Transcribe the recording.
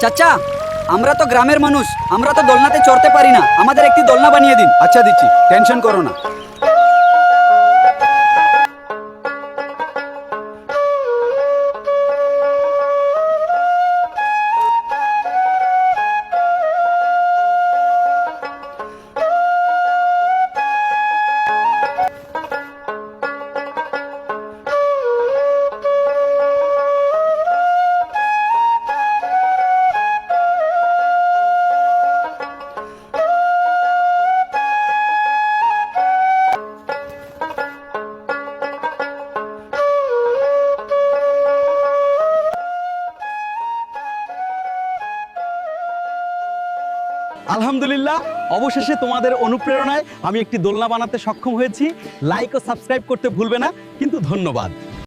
চাচা, আমরা তো গ্রামের মানুষ, আমরা তো দোলনাতে চড়তে পারি না, আমাদের একটি দোলনা বানিয়ে দিন। আচ্ছা দিচ্ছি, টেনশন করো না। আলহামদুলিল্লাহ, অবশেষে তোমাদের অনুপ্রেরণায় আমি একটি দোলনা বানাতে সক্ষম হয়েছি। লাইক ও সাবস্ক্রাইব করতে ভুলবে না, কিন্তু ধন্যবাদ।